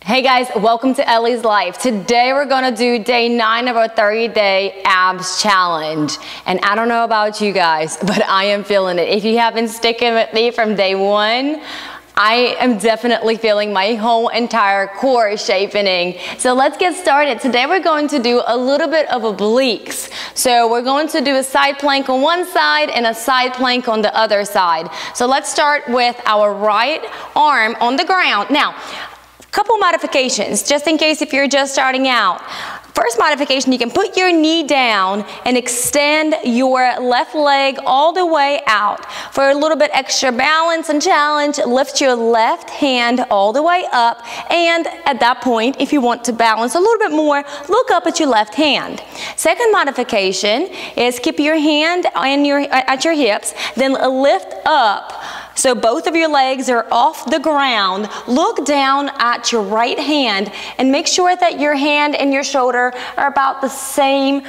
Hey guys, welcome to Ellie's Life. Today we're gonna do day 9 of our 30-day abs challenge. And I don't know about you guys, but I am feeling it. If you have been sticking with me from day 1, I am definitely feeling my whole entire core shaping. So let's get started. Today we're going to do a little bit of obliques. So we're going to do a side plank on one side and a side plank on the other side. So let's start with our right arm on the ground. Now, couple modifications, just in case if you're just starting out. First modification, you can put your knee down and extend your left leg all the way out. For a little bit extra balance and challenge, lift your left hand all the way up, and at that point, if you want to balance a little bit more, look up at your left hand. Second modification is keep your hand at your hips, then lift up. So both of your legs are off the ground. Look down at your right hand and make sure that your hand and your shoulder are about the same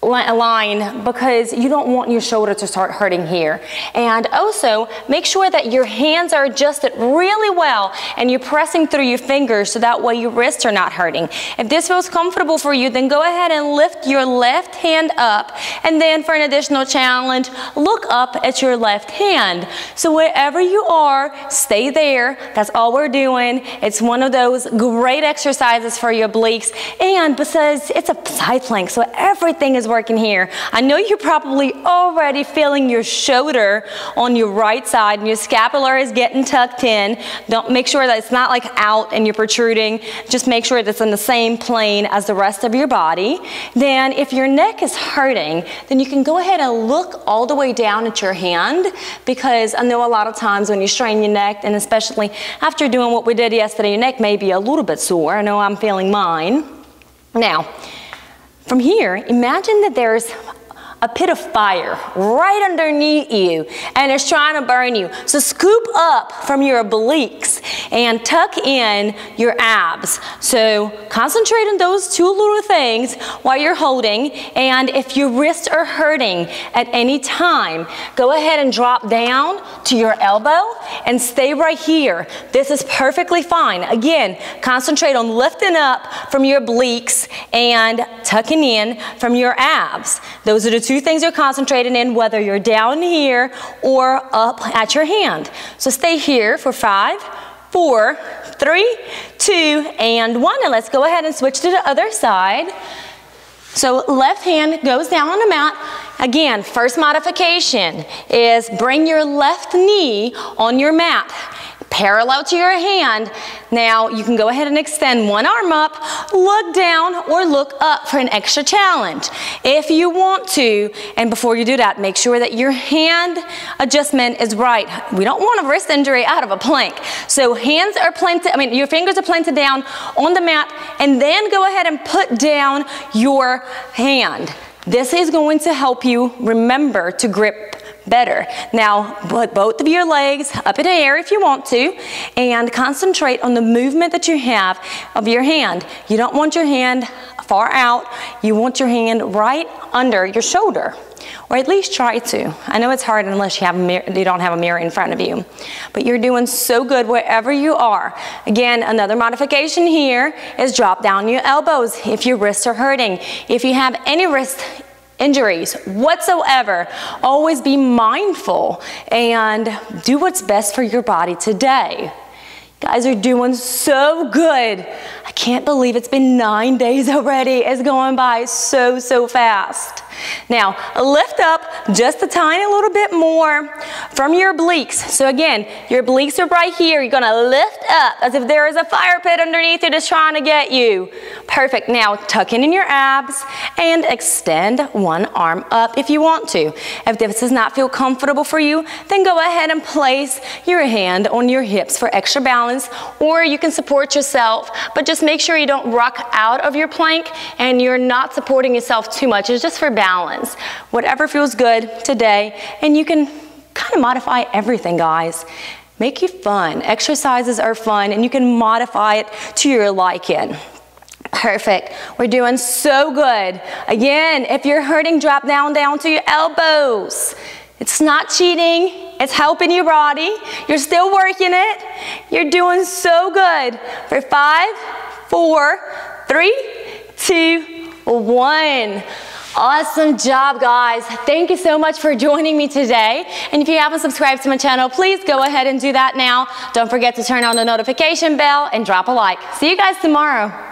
line, because you don't want your shoulder to start hurting here. And also make sure that your hands are adjusted really well and you're pressing through your fingers so that way your wrists are not hurting. If this feels comfortable for you, then go ahead and lift your left hand up, and then for an additional challenge, look up at your left hand. So wherever you are, stay there. That's all we're doing. It's one of those great exercises for your obliques, and besides, it's a side plank, so everything is working here. I know you're probably already feeling your shoulder on your right side and your scapular is getting tucked in. Don't make sure that it's not like out and you're protruding. Just make sure that it's in the same plane as the rest of your body. Then if your neck is hurting, then you can go ahead and look all the way down at your hand, because I know a lot of times when you strain your neck, and especially after doing what we did yesterday, your neck may be a little bit sore. I know I'm feeling mine. Now, from here, imagine that there's a pit of fire right underneath you and it's trying to burn you. So scoop up from your obliques and tuck in your abs. So concentrate on those two little things while you're holding, and if your wrists are hurting at any time, go ahead and drop down to your elbow and stay right here. This is perfectly fine. Again, concentrate on lifting up from your obliques and tucking in from your abs. Those are the two things you're concentrating in, whether you're down here or up at your hand. So stay here for 5, 4, 3, 2, and 1. And let's go ahead and switch to the other side. So left hand goes down on the mat. Again, first modification is bring your left knee on your mat, parallel to your hand. Now you can go ahead and extend one arm up, look down, or look up for an extra challenge if you want to. And before you do that, make sure that your hand adjustment is right. We don't want a wrist injury out of a plank. So hands are planted, your fingers are planted down on the mat, and then go ahead and put down your hand. This is going to help you remember to grip better. Now, put both of your legs up in the air if you want to, and concentrate on the movement that you have of your hand. You don't want your hand far out. You want your hand right under your shoulder, or at least try to. I know it's hard unless you have a mirror, you don't have a mirror in front of you, but you're doing so good wherever you are. Again, another modification here is drop down your elbows if your wrists are hurting. If you have any wrist injuries whatsoever, always be mindful and do what's best for your body today. You guys are doing so good. I can't believe it's been 9 days already. It's going by so fast. Now, lift up just a tiny little bit more from your obliques. So again, your obliques are right here. You're gonna lift up as if there is a fire pit underneath you that's trying to get you. Perfect. Now, tuck in your abs and extend one arm up if you want to. If this does not feel comfortable for you, then go ahead and place your hand on your hips for extra balance, or you can support yourself, but just make sure you don't rock out of your plank and you're not supporting yourself too much. It's just for balance. Whatever feels good today, and you can kind of modify everything, guys. Make it fun. Exercises are fun, and you can modify it to your liking. Perfect. We're doing so good. Again, if you're hurting, drop down to your elbows. It's not cheating. It's helping your body. You're still working it. You're doing so good. For 5, 4, 3, 2, 1. Awesome job, guys. Thank you so much for joining me today. And if you haven't subscribed to my channel, please go ahead and do that now. Don't forget to turn on the notification bell and drop a like. See you guys tomorrow.